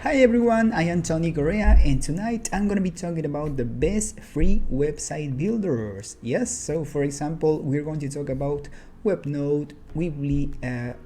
Hi everyone, I am Tony Correa and tonight I'm gonna be talking about the best free website builders. Yes, so for example, we're going to talk about WebNode, Weebly,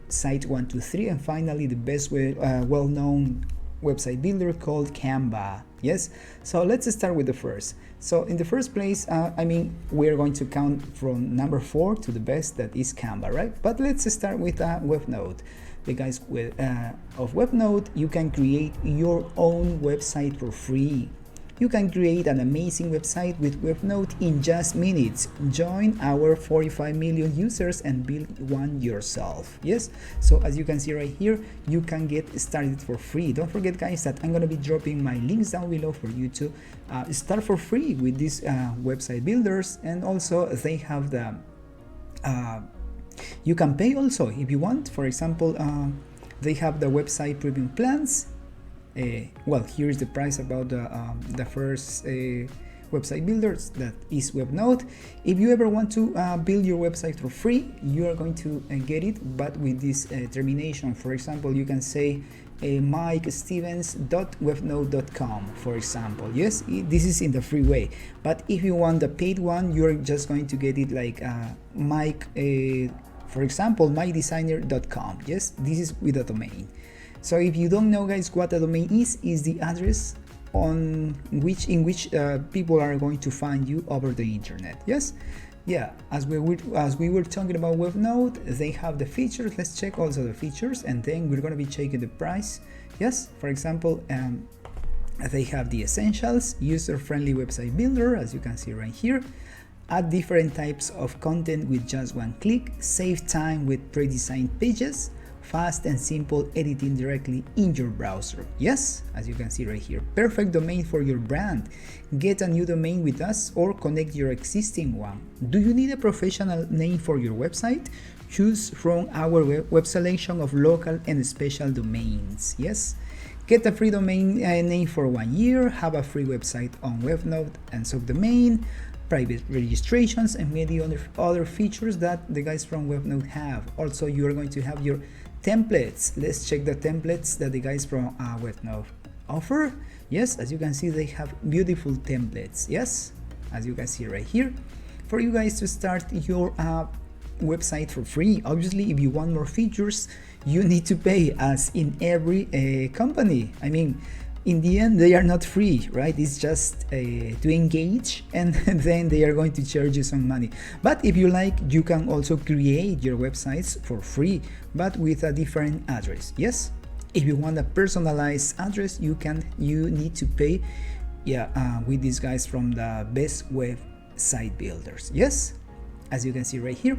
Site123, and finally the best well-known website builder called Canva. Yes, so let's start with the first. So in the first place, we're going to count from number 4 to the best, that is Canva, right? But let's start with WebNode. The guys of WebNode, you can create your own website for free. You can create an amazing website with WebNode in just minutes. Join our 45 million users and build one yourself. Yes, so as you can see right here, you can get started for free. Don't forget guys that I'm gonna be dropping my links down below for you to start for free with these website builders, and also they have the you can pay also if you want. For example, they have the website premium plans. Well, here's the price about the first website builders, that is WebNode. If you ever want to build your website for free, you are going to get it, but with this termination. For example, you can say mikestevens.webnode.com, for example. Yes, this is in the free way, but if you want the paid one, you're just going to get it like Mike, for example, mydesigner.com. Yes, this is with a domain. So if you don't know guys what a domain is the address in which people are going to find you over the internet. Yes, yeah, as we were talking about WebNode, they have the features. Let's check also the features, and then we're going to be checking the price. Yes, for example, they have the essentials, user-friendly website builder, as you can see right here. Add different types of content with just one click, save time with pre-designed pages, fast and simple editing directly in your browser. Yes, as you can see right here, perfect domain for your brand. Get a new domain with us or connect your existing one. Do you need a professional name for your website? Choose from our web selection of local and special domains. Yes, get a free domain name for 1 year, have a free website on WebNode and subdomain, private registrations, and many other features that the guys from WebNode have. Also, you are going to have your templates. Let's check the templates that the guys from WebNode offer. Yes, as you can see, they have beautiful templates. Yes, as you can see right here, for you guys to start your website for free. Obviously, if you want more features, you need to pay, as in every company. I mean, in the end, they are not free, right? It's just to engage, and then they are going to charge you some money. But if you like, you can also create your websites for free, but with a different address. Yes, if you want a personalized address, you need to pay. Yeah, with these guys from the best website builders. Yes, as you can see right here.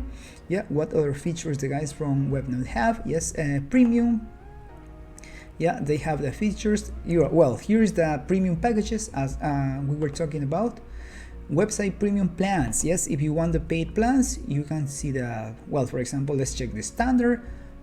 Yeah, what other features the guys from WebNode have? Yes, premium. Yeah, they have the features. Well, here's the premium packages, as we were talking about. Website premium plans. Yes, if you want the paid plans, you can see the, well, for example, let's check the standard.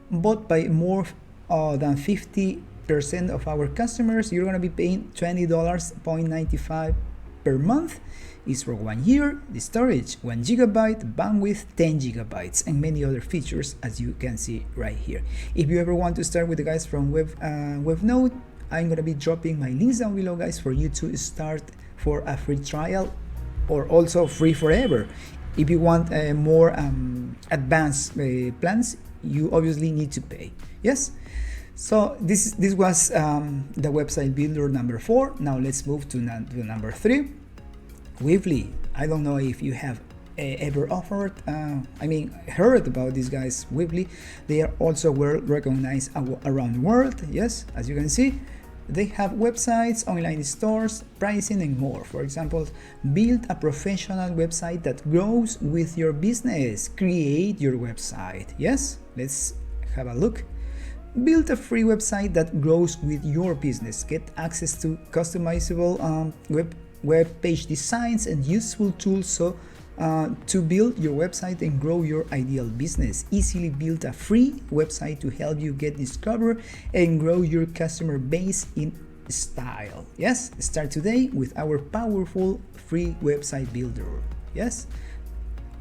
Bought by more than 50% of our customers, you're gonna be paying $20.95 per month. Is for 1 year. The storage 1 GB, bandwidth 10 GB, and many other features, as you can see right here. If you ever want to start with the guys from WebNode, I'm gonna be dropping my links down below, guys, for you to start for a free trial, or also free forever. If you want more advanced plans, you obviously need to pay. Yes. So this was the website builder number 4. Now let's move to number 3. Weebly. I don't know if you have ever heard about these guys. Weebly, they are also well recognized around the world. Yes, as you can see, they have websites, online stores, pricing, and more. For example, build a professional website that grows with your business. Create your website. Yes, let's have a look. Build a free website that grows with your business. Get access to customizable web page designs and useful tools to build your website and grow your ideal business. Easily build a free website to help you get discovered and grow your customer base in style. Yes, start today with our powerful free website builder. Yes,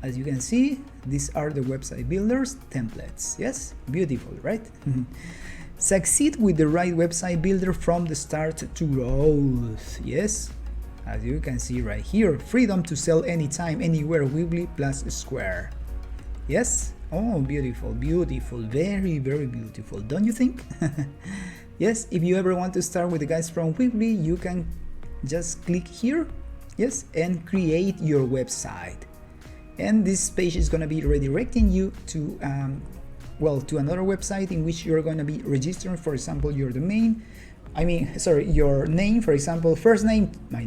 as you can see, these are the website builders templates. Yes, beautiful, right? Succeed with the right website builder from the start to growth. Yes, as you can see right here, freedom to sell anytime, anywhere, Weebly plus Square. Yes, oh, beautiful, beautiful, very, very beautiful, don't you think? Yes, if you ever want to start with the guys from Weebly, you can just click here, yes, and create your website. And this page is going to be redirecting you to to another website in which you're going to be registering, for example, your domain. Your name, for example, first name. My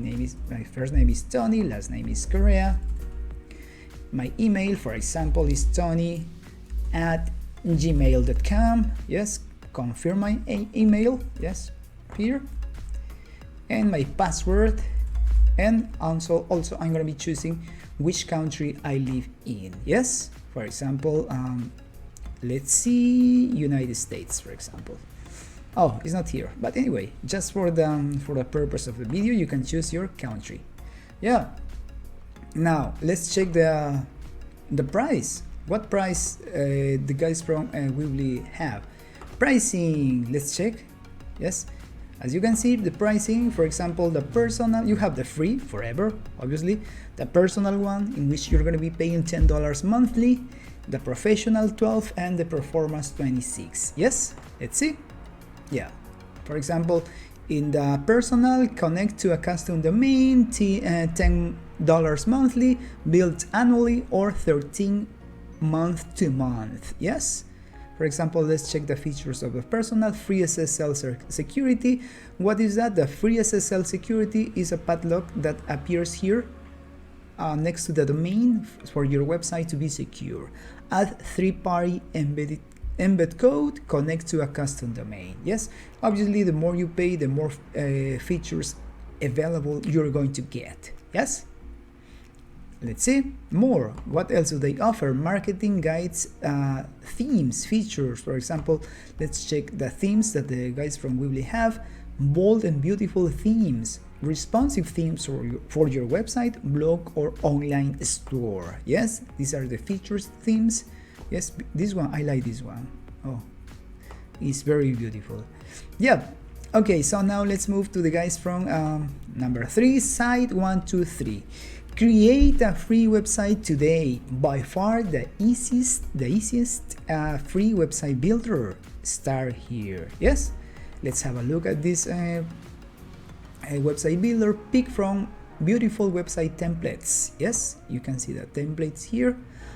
first name is Tony, last name is Correa. My email, for example, is tony@gmail.com. Yes, confirm my email. Yes, here. And my password. And also I'm going to be choosing which country I live in. Yes, for example, let's see, United States, for example. Oh, it's not here, but anyway, just for the purpose of the video, you can choose your country. Yeah. Now let's check the price. What price the guys from Weebly have? Pricing. Let's check. Yes. As you can see, the pricing, for example, the personal, you have the free forever, obviously, the personal one in which you're going to be paying $10 monthly, the professional 12, and the performance 26. Yes, let's see. Yeah, for example, in the personal, connect to a custom domain, $10 monthly, built annually, or 13 month to month. Yes. For example, let's check the features of the personal. Free SSL security. What is that? The free SSL security is a padlock that appears here next to the domain for your website to be secure. Add third-party embed code, connect to a custom domain. Yes, obviously the more you pay, the more features available you're going to get. Yes. Let's see more. What else do they offer? Marketing guides, themes, features. For example, let's check the themes that the guys from Weebly have. Bold and beautiful themes, responsive themes for your website, blog, or online store. Yes, these are the features themes. Yes, this one, I like this one. Oh, it's very beautiful. Yeah. Okay, so now let's move to the guys from number 3, site 123. Create a free website today. By far the easiest free website builder. Start here. Yes, let's have a look at this website builder. Pick from beautiful website templates. Yes, you can see the templates here.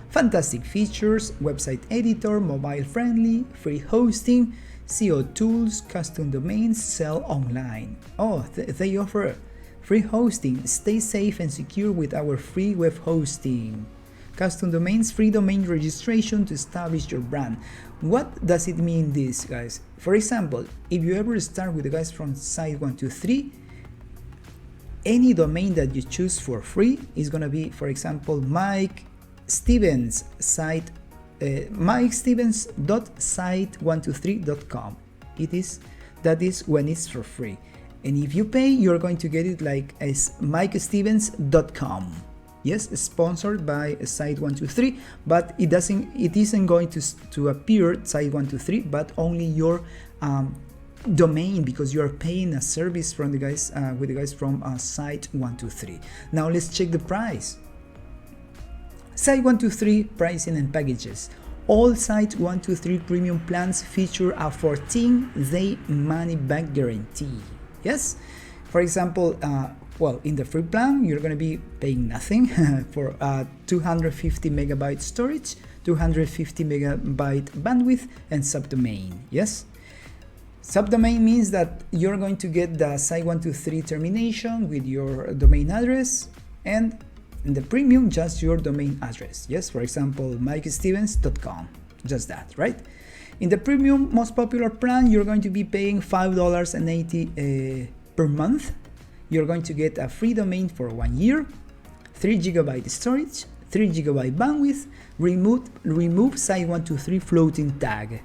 Fantastic features, website editor, mobile friendly, free hosting, SEO tools, custom domains, sell online. Oh, they offer free hosting. Stay safe and secure with our free web hosting. Custom domains, free domain registration to establish your brand. What does it mean, this, guys? For example, if you ever start with the guys from site 123, any domain that you choose for free is gonna be, for example, Mike Stevens site, mikestevens.site123.com. That is when it's for free. And if you pay, you're going to get it like as mikestevens.com. Yes, sponsored by Site123, but it isn't going to appear Site123, but only your domain, because you're paying a service from the guys with the guys from Site123. Now let's check the price. Site123 pricing and packages. All Site123 premium plans feature a 14-day money-back guarantee. Yes, for example, in the free plan, you're going to be paying nothing for 250 megabyte storage, 250 megabyte bandwidth, and subdomain. Yes, subdomain means that you're going to get the Site123 termination with your domain address, and in the premium, just your domain address. Yes, for example, mikestevens.com, just that, right? In the premium most popular plan, you're going to be paying $5.80 per month. You're going to get a free domain for 1 year, 3 GB storage, 3 GB bandwidth, remove Site123 floating tag,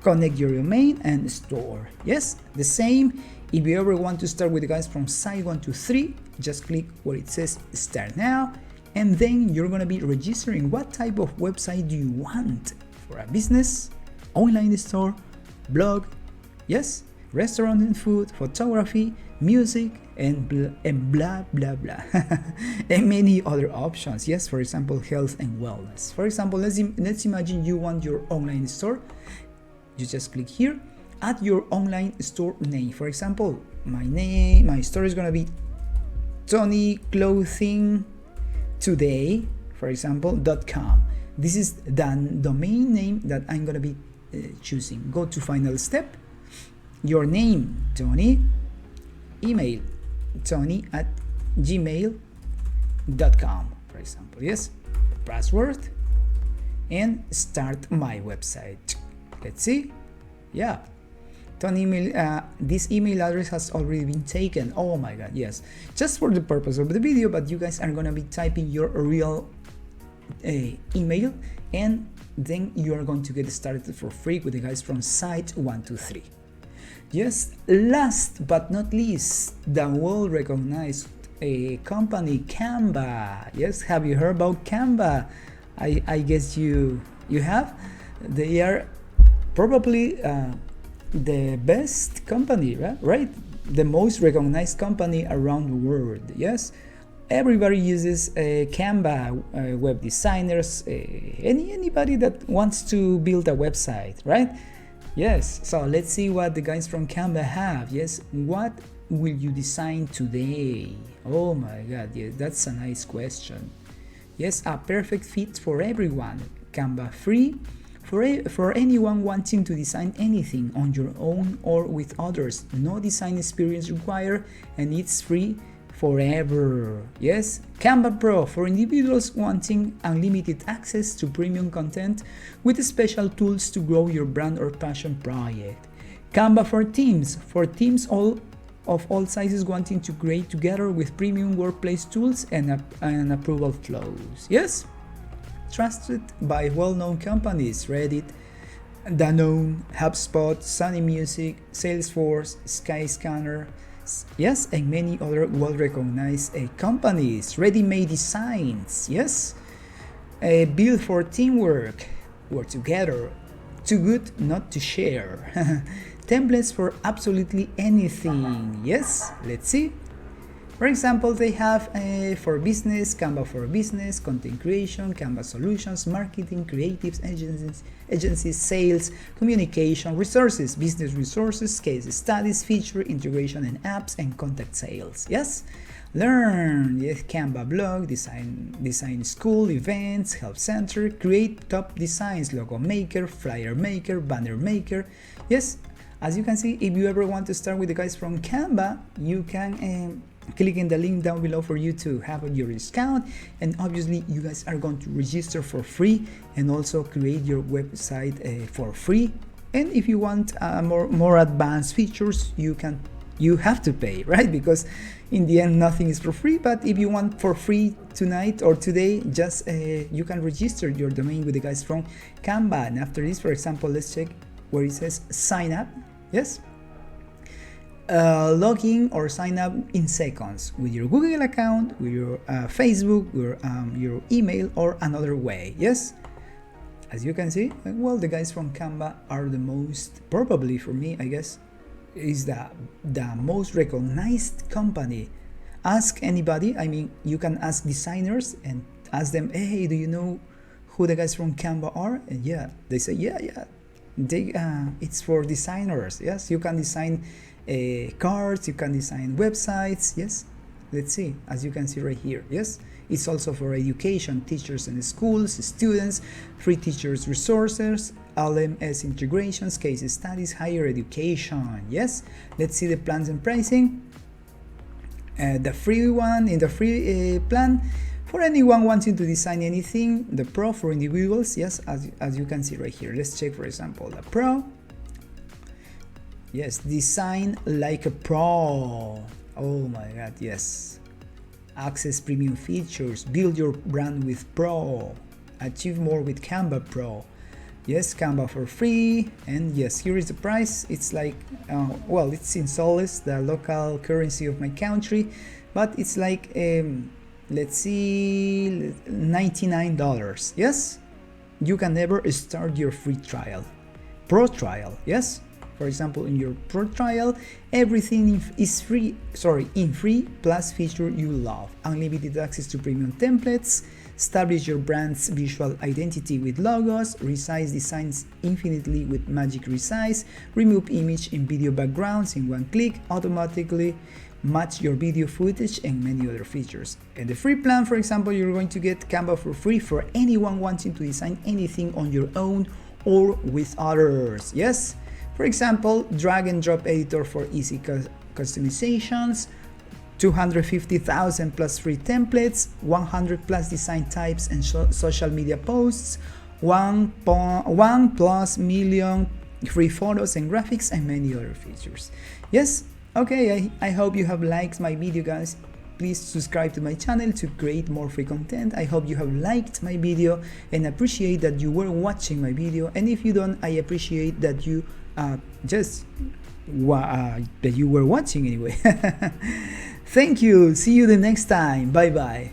connect your domain and store. Yes, the same. If you ever want to start with the guys from Site123, just click where it says start now, and then you're going to be registering what type of website do you want for a business, online store, blog, Yes, restaurant and food, photography, music, and blah blah blah, and many other options. Yes, for example, health and wellness. For example, let's imagine you want your online store. You just click here, add your online store name. For example, my store is gonna be Tony Clothing Today, for example, .com. This is the domain name that I'm gonna be choosing. Go to final step, your name, Tony, email, tony@gmail.com, for example. Yes, password, and start my website. Let's see. Yeah, Tony email, this email address has already been taken. Oh my god, yes, just for the purpose of the video, but you guys are gonna be typing your real email, and then you are going to get started for free with the guys from site 123. Yes, last but not least, the well recognized company Canva. Yes, have you heard about Canva? I guess you have. They are probably the best company, right? The most recognized company around the world. Yes, everybody uses Canva, web designers, anybody that wants to build a website, right? Yes, so let's see what the guys from Canva have. Yes, what will you design today? Oh my god, yes, that's a nice question. Yes, a perfect fit for everyone. Canva free for anyone wanting to design anything on your own or with others. No design experience required, and it's free forever. Yes, Canva Pro for individuals wanting unlimited access to premium content with special tools to grow your brand or passion project. Canva for teams of all sizes wanting to create together with premium workplace tools and approval flows. Yes, trusted by well-known companies: Reddit, Danone, HubSpot, Sony Music, Salesforce, Skyscanner. Yes, and many other well-recognized companies. Ready-made designs. Yes, built for teamwork, work together, too good not to share. Templates for absolutely anything. Yes, let's see. For example, they have for business, Canva for business, content creation, Canva solutions, marketing, creatives, agencies, sales, communication, resources, business resources, case studies, feature, integration and apps, and contact sales. Yes, learn. Yes, Canva blog, design school, events, help center, create top designs, logo maker, flyer maker, banner maker. Yes, as you can see, if you ever want to start with the guys from Canva, you can click in the link down below for you to have your discount, and obviously you guys are going to register for free and also create your website for free. And if you want more advanced features, you have to pay, right? Because in the end nothing is for free. But if you want for free tonight or today, just you can register your domain with the guys from Canva. And after this, for example, let's check where it says sign up. Yes, log in or sign up in seconds with your Google account, with your Facebook, your email, or another way. Yes, as you can see, well, the guys from Canva are the most, probably for me, I guess, is the most recognized company. Ask anybody. I mean, you can ask designers and ask them, hey, do you know who the guys from Canva are? And yeah, they say, yeah. It's for designers. Yes, you can design cards, you can design websites. Yes, let's see, as you can see right here. Yes, it's also for education, teachers and schools, students, free teachers resources, LMS integrations, case studies, higher education. Yes, let's see the plans and pricing. The free one, in the free plan, for anyone wanting to design anything. The Pro for individuals. Yes, as you can see right here. Let's check, for example, the Pro. Yes, design like a pro. Oh my god, yes. Access premium features, build your brand with Pro, achieve more with Canva Pro. Yes, Canva for free. And yes, here is the price. It's like well, it's in soles, the local currency of my country, but it's like let's see, $99. Yes, you can never start your free trial, pro trial. Yes, For example, in your pro trial, everything is free, in free, plus feature you love. Unlimited access to premium templates, establish your brand's visual identity with logos, resize designs infinitely with Magic Resize, remove image and video backgrounds in one click, automatically match your video footage, and many other features. And the free plan, for example, you're going to get Canva for free for anyone wanting to design anything on your own or with others. Yes, for example, drag and drop editor for easy customizations, 250,000 plus free templates, 100 plus design types and social media posts, 1+ million free photos and graphics, and many other features. Yes, okay, I hope you have liked my video, guys. Please subscribe to my channel to create more free content. I hope you have liked my video and appreciate that you were watching my video. And if you don't, I appreciate that you that you were watching anyway. Thank you. See you the next time. Bye bye.